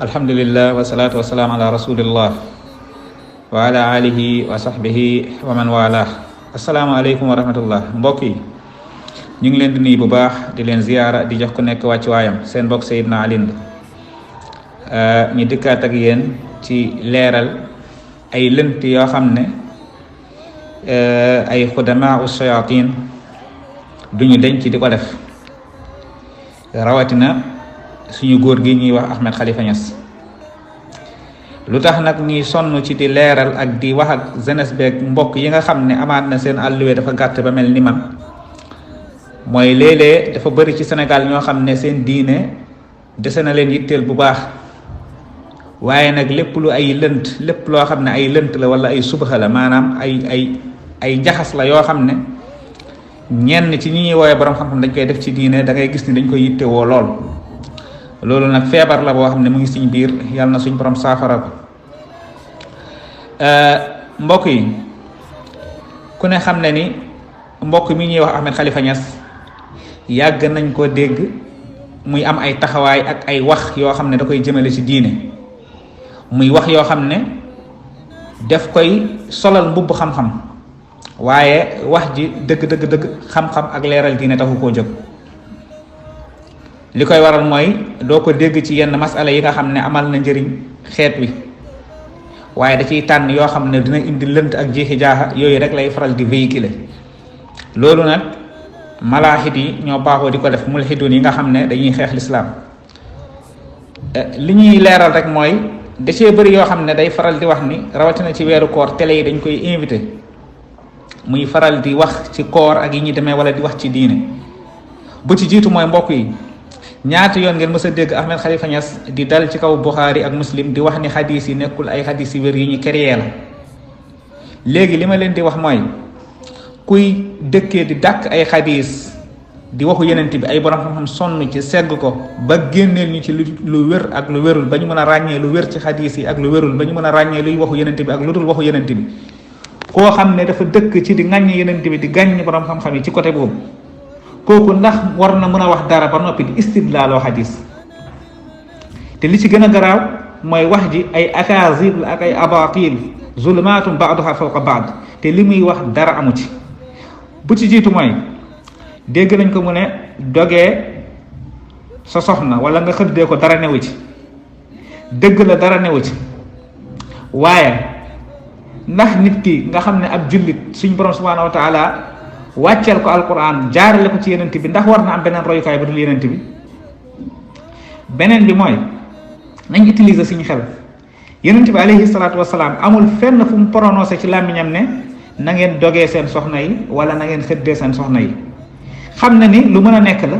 alhamdulillah wasalaatu wasalaam ala rasulillah wa ala alihi wa sahbihi wa man wala. asalaamaaleykum wa rahmatullah. mbokk yi ñu ngi leen di nuyu bu baax di leen ziyaara di jox ku nekk wàcc waayam. seen mbokk Seydina Alioune ñu dikkaat ak yéen ci leeral ay lënt yoo xam ne ay xudamaa u shayatin duñu denc di ko def, rawatina suñu góor gi ñuy wax Ahmed Khalifa Niass. lu tax nag ñuy sonn ci di leeral ak di wax ak jeunesse beeg mbokk yi nga xam ne amaat na seen àlluwe dafa gàtt ba mel ni man, mooy léeg-léeg dafa bëri ci Sénégal ñoo xam ne seen diine dese na leen yitteel bu baax, waaye nag lépp lu ay lënt, lépp loo xam ne ay lënt la wala ay subaxa la, maanaam ay jaxas la yoo xam ne ñenn ci ñi ñuy woowee borom xam-xam dañ koy def ci diine, da ngay gis ni dañ koy yittewoo lool. loolu nag feebar la boo xam ne mu ngi suñ biir, yàlla na suñ borom saafara ko. mbokk yi, ku ne xam ne ni mbokk mi ñuy wax Ahmed Khalifa Niass yàgg nañ ko dégg muy am ay taxawaay ak ay wax yoo xam ne da koy jëmale ci diine, muy wax yoo xam ne daf koy solal mbubb xam-xam, waaye wax ji dëgg xam-xam ak leeral diine taxu koo jóg. li koy waral mooy doo ko dégg ci yenn masala yi nga xam ne amal na njëriñ xeet wi, waaye da ciy tànn yoo xam ne dina indi lënt ak jeexi jaaxa, yooyu rek lay faral di véhiculer. loolu nag malaaxit yi ñoo baaxoo di ko def, mulxidun yi nga xam ne dañuy xeex lislaam. li ñuy leeral rek mooy da cee bëri yoo xam ne day faral di wax ni, rawatina ci weeru koor télé yi dañ koy invité muy faral di wax ci koor ak yi ñuy demee wala di wax ci diine. bu ci jiitu mooy mbokk yi, ñaata yoon ngeen mës a dégg Ahmed Khalifa Niass di dal ci kaw Bukhari ak Muslim di wax ni xadis yi nekkul ay xadis yu wér yi ñu créé la. léegi li ma leen di wax mooy, kuy dëkkee di dàkk ay xadis di waxu yenent bi, ay borom xam-xam sonn ci segg ko ba génneel ñu ci lu wér ak lu wérul, ba ñu mën a ràññee lu wér ci xadis yi ak lu wérul, ba ñu mën a ràññee luy waxu yenent bi ak lu dul waxu yenent bi. koo xam ne dafa dëkk ci di ŋàññ yenent bi, di gàññ borom xam-xam yi ci côté boobu, kooku ndax war na mën a wax dara ba noppi di istidlaaloo xadis? te li ci gën a garaaw mooy wax ji ay akaazib la ak ay abatil, zulumatum baaduha fawqa baad, te li muy wax dara amu ci. bu ci jiitu mooy, dégg nañ ko mu ne dogee sa soxna wala nga xëddee ko dara newu ci. dëgg la dara newu ci, waaye ndax nit ki nga xam ne ab jullit suñ borom subhanahu wa taala wàcceel ko alquran jaarale ko ci yenent bi, ndax war na am beneen royukaay ba dul yenent bi? beneen bi mooy, nañ utiliser suñu xel. yenent bi alayhi salaatu wasalaam amul fenn fu mu prononcé ci làmmiñam ne na ngeen dogee seen soxna yi wala na ngeen xëddee seen soxna yi. xam na ni lu mën a nekk la,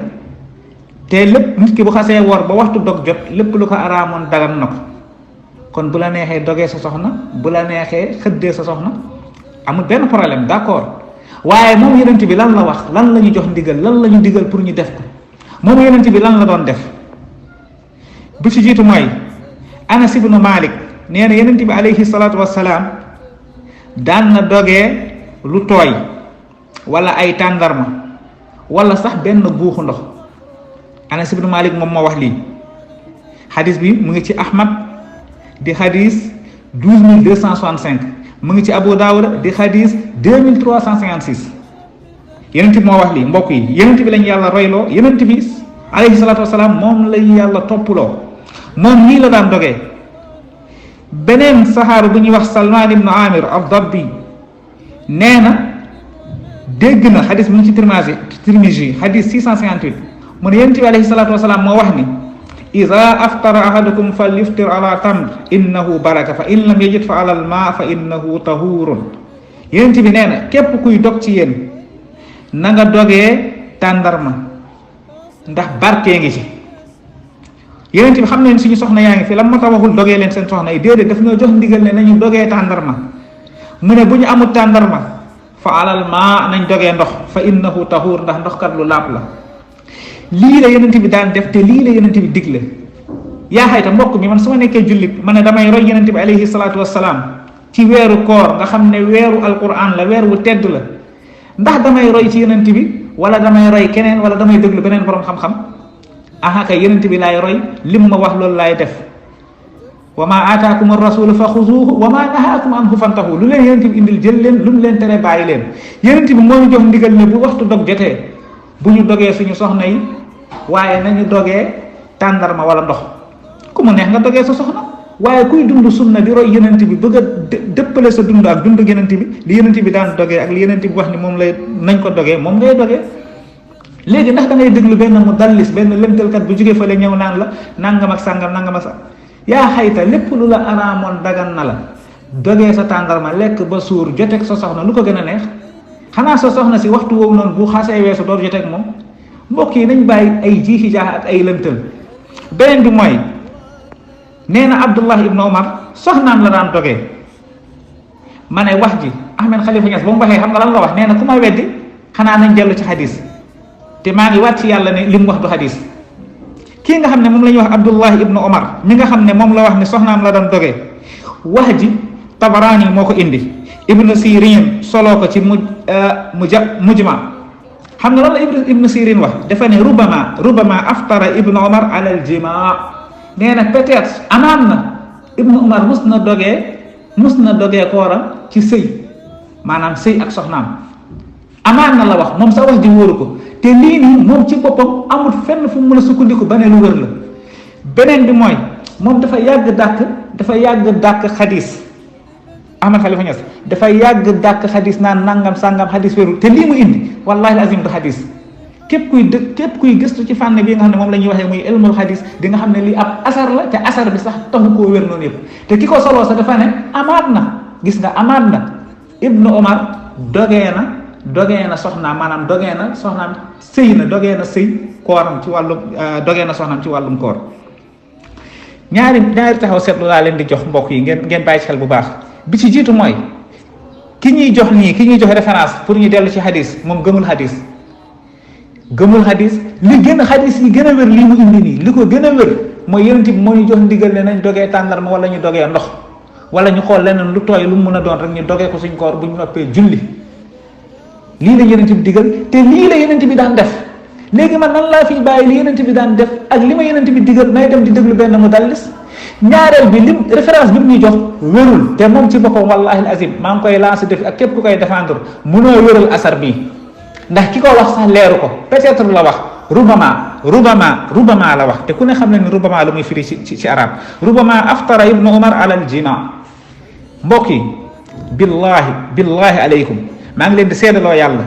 te lépp nit ki bu xasee wor ba waxtu dog jot, lépp lu ko araamoon dagan na ko. kon bu la neexee dogee sa soxna, bu la neexee xëddee sa soxna, amul benn problème, d'accord. waaye moom yenent bi lan la wax, lan la ñu jox ndigal, lan la ñu digal pour ñu def ko? moom yenent bi lan la doon def? bu ci jiitu mooy, Anas ibnu Malik nee na yenent bi alayhi salaatu wassalaam daan na dogee lu tooy wala ay tàndarma wala sax benn guuxu ndox. Anas ibnu Malik moom moo wax lii. xadis bi mu ngi ci Ahmad di xadis 12265, mu ngi ci Abu Daawuda di xadis 2356. yenent bi moo wax lii. mbokk yi, yenent bi lañu yàlla royloo, yenent bi alayhi salaatu wasalaam moom lañu yàlla toppuloo, moom nii la daan dogee. beneen saxaaba bu ñuy wax Salman ibnu Amir ad-Dabbi nee na dégg na, xadis mu ngi ci Tirmizi xadis 658, mu ne yenent bi alayhi salaatu wasalaam moo wax ni, ida aftara ahadukum fal yuftir ala tamr innahu baraka fa in lam yajid fa ala al ma fa innahu tahurun. yenent bi nee na képp kuy dog ci yéen na nga dogee tàndarma, ndax barkee ngi ci. yenent bi xam ne suñu soxna yaa ngi fi, lan moo tax waxul dogee leen seen soxna yi? déedéet, daf ñoo jox ndigal ne nañu dogee tàndarma. mu ne bu ñu amul tàndarma fa alal ma nañ dogee ndox, fa innahu tahur, ndax ndoxkat lu laab la. lii la yenent bi daan def, te lii la yenent bi digle. yaa xayta mbokk mi, man su ma nekkee jullit ma ne damay roy yenent bi alayhi salaatu wassalaam ci weeru koor nga xam ne weeru alquran la, weer wu tedd la, ndax damay roy ci yenent bi wala damay roy keneen wala damay déglu beneen borom xam-xam? aha kay yenent bi laay roy, lim ma wax loolu laay def. wa ma aataakum ar-rasul fa xuzuuhu wa ma nahaakum anhu fantahu. lu leen yonent bi indil jël leen, lu mu leen tere bàyyi leen. yonent bi moo ñu jox ndigal ne bu waxtu dog jotee bu ñu dogee suñu soxna yi, waaye nañu dogee tàndarma wala ndox. ku mu neex nga dogee sa soxna, waaye kuy dund sunna di roy yonent bi bëgg a dëppale sa dund ak dund yonent bi, li yonent bi daan dogee ak li yonent bi wax ni moom lay nañ ko dogee moom ngay dogee. léegi ndax da ngay déglu benn mu dallis, benn lëntalkat bu jógee fële ñëw naan la nangam ak sàngam nangam ak sa yaa xayta lépp lu la araamoon dagan na la. dogee sa tàndarma lekk ba suur joteeg sa soxna lu ko gën a neex? xanaa sa soxna si waxtu woowu noonu bu xasee weesu door joteeg moom? mbokk yi nañ bàyyi ay jiixi jaax ak ay lëntal. beneen bi mooy nee na Abdullah ibn Omar soxnaam la daan dogee. ma ne wax ji Ahmed Khalifa Niass ba mu waxee xam nga lan la wax? nee na ku ma weddi xanaa nañ dellu ci xadis, te maa ngi waat ci yàlla ne li mu wax du xadis. kii nga xam ne moom la ñuy wax Abdullah ibn Omar mi nga xam ne moom la wax ne soxnaam la daan dogee, wax ji Tabarani moo ko indi, Ibn Sirin soloo ko ci mujma. xam nga lan la Ibn Sirin wax? dafa ne rubama aftara Ibn Omar ala al jimaa. nee na peut-être amaan na Ibn Omar mus na dogee kooram ci sëy, maanaam sëy ak soxnaam. amaan na la wax, moom sa wax ji wóoru ko, te lii nii moom ci boppam amul fenn fu mu mën a sukkandiku ba ne lu wër la. beneen bi mooy moom dafa yàgg dàkk xadis. Ahmad Khalifa Niass dafa yàgg dàkk xadis naan nangam sàngam xadis wérul, te lii mu indi wallahi azim du xadis. képp kuy gëstu ci fànn bi nga xam ne moom la ñuy waxee muy ilmul xadis di nga xam ne lii ab asar la, te asar bi sax taxu koo wér noonu yëpp. te ki ko soloo sax dafa ne amaat na, gis nga amaat na Ibnu Omar dogee na soxnaam, maanaam dogee na soxnaam sëy na, dogee na sëy kooram ci wàllum dogee na soxnaam ci wàllum koor. ñaari taxaw seetlu laa leen di jox mbokk yi, ngeen bàyyi ci xel bu baax. bi ci jiitu mooy ki ñuy jox référence pour ñu dellu ci xadis, moom gëmul xadis. li gën a xadis yi gën a wér lii mu indi nii, li ko gën a wér mooy yonent bi moo ñu jox ndigal ne nañ dogee tàndarma wala ñu dogee ndox, wala ñu xool leneen lu tooy lu mu mën a doon rek ñu dogee ko suñ koor bu ñu noppee julli. lii la yonent bi digal, te lii la yonent bi daan def. léegi man nan laa fi bàyyi li yonent bi daan def ak li ma yonent bi digal may dem di déglu benn mu dallis? ñaareel bi lim référence bi mu ñuy jox wérul, te moom ci boppam wallahi al azim maa ngi koy lancé def ak képp ku koy défendre, munoo wéral asar bii. ndax ki ko wax sax leeru ko, peut-être la wax rubama la wax, te ku ne xam ne ni rubama la muy firi ci arab. rubama aftara Ibnu Omar ala al jima. mbokk yi billahi aleykum, maa ngi leen di seedaloo yàlla,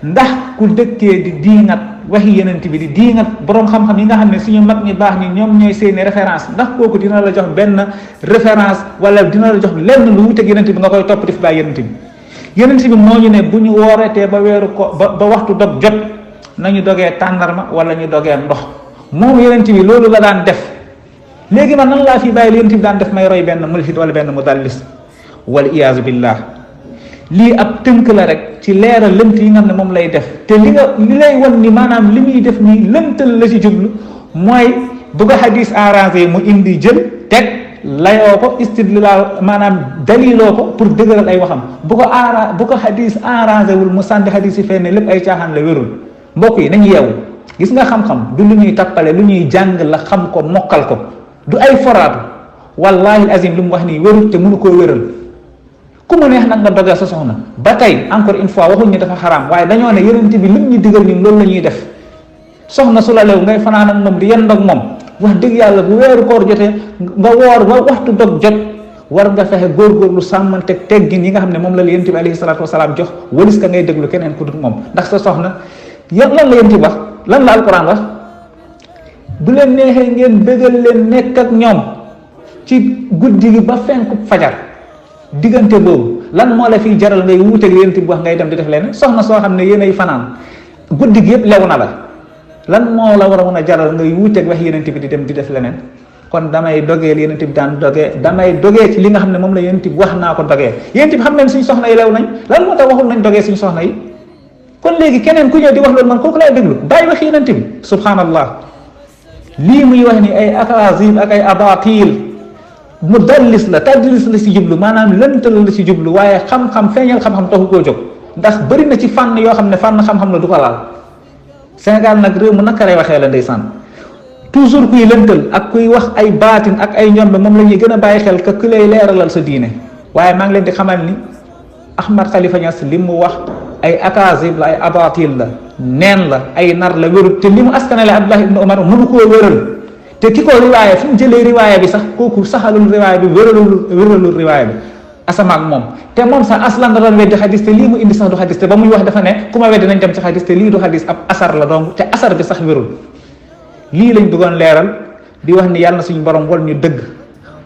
ndax ku dëkkee di diingat waxi yenent bi, di diingat boroom xam-xam yi nga xam ne suñu mag ñi baax ñi ñoom ñooy seeni référence, ndax kooku dina la jox benn référence wala dina la jox lenn lu wuteeg yenent bi nga koy topp di fi bàyyi yenent bi? yenent bi moo ñu ne bu ñu wooretee ba weeru ko ba waxtu dog jot nañu dogee tàndarma wala ñu dogee ndox. moom yenent bi loolu la daan def. léegi man nan laa fi bàyyi li yenent bi daan def may roy benn mulhid wala benn mudallis? wal iyaazu billah. lii ab tënk la rek ci leeral lënt yi nga xam ne moom lay def, te li lay wan ni maanaam li muy def nii lëntal la ci jublu, mooy bu ko xadis arrangé mu indi jël teg layoo ko istidlaal, maanaam daliloo ko pour dëgëral ay waxam. bu ko xadis arrangé wul mu sànni xadis yi fenn lépp ay caaxaan la, wérul. mbokk yi nañu yeewu. gis nga xam-xam du lu ñuy tappale, lu ñuy jàng la, xam ko mokkal ko, du ay foraatu. wallahi azim li mu wax nii wérul te mënu koo wéral. ku mu neex nag nga dogee sa soxna, ba tey encore une fois waxuñ ni dafa xaraam, waaye dañoo ne yonent bi lim ñu digal ñun loolu la ñuy def. soxna su la lew ngay fanaan ak moom di yend ak moom, wax dëgg yàlla bu weeru koor jotee nga woor ba waxtu dog jot, war nga fexe góorgóorlu sàmmanteeg teggin yi nga xam ne moom la yonent bi alayhi salaatu wasalaam jox, walis ka ngay déglu keneen ku dul moom. ndax sa soxna lan la yonent bi wax, lan la alquran wax? bu leen neexee ngeen bëggal leen nekk ak ñoom ci guddi gi ba fenku fajar. diggante boobu lan moo la fiy jaral ngay wuuteeg yonent bi wax ngay dem di def leneen? soxna soo xam ne yéenay fanaan guddi gi yëpp lew na la, lan moo la war a mën a jaral ngay wuuteeg wax yonent bi di dem di def leneen? kon damay dogee li yonent bi daan dogee, damay dogee ci li nga xam ne moom la yonent bi wax naa ko dogee. yonent bi xam ne suñu soxna yi lew nañ, lan moo tax waxul nañ dogee suñu soxna yi? kon léegi keneen ku ñëw di wax loolu man kooku lay déglu, bàyyi wax yonent bi. subhanallah, lii muy wax ni ay akazib ak ay abatil, mudallis la, tadlis la si jublu, maanaam lëntal la si jublu, waaye xam-xam feeñal xam-xam taxu koo jóg. ndax bëri na ci fànn yoo xam ne fànn xam-xam la du ko laal. Sénégal nag réew mu nakaree waxee la ndeysaan. toujours kuy lëntal ak kuy wax ay baatin ak ay ñombe moom la ñuy gën a bàyyi xel que ku lay leeralal sa diine. waaye maa ngi leen di xamal ni Ahmad Khalifa Niass li mu wax ay akazib la, ay abatil la, neen la, ay nar la, wérut. te li mu askanale Abdullah ibn Umar mënu koo wéral. te ki ko riwaaya fu mu jëlee riwaaya bi sax kooku saxalul riwaaya bi, wéralul riwaaya bi asama ak moom. te moom sax aslan da doon weddi xadis, te lii mu indi sax du xadis. te ba muy wax dafa ne ku ma weddi nañ dem ci xadis, te lii du xadis, ab asar la donc, te asar bi sax wérul. lii lañ bëggoon leeral, di wax ni yàlla na suñu borom wal ñu dëgg,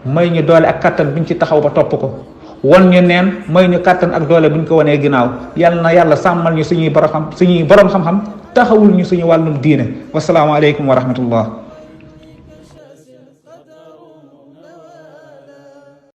may ñu doole ak kattan buñ ci taxaw ba topp ko, won ñu neen may ñu kattan ak doole buñ ko wanee ginnaaw. yàlla na yàlla sàmmal ñu suñuy borom xam-xam, taxawul ñu suñu wàllum diine. wasalaamaaleykum wa rahmatullah.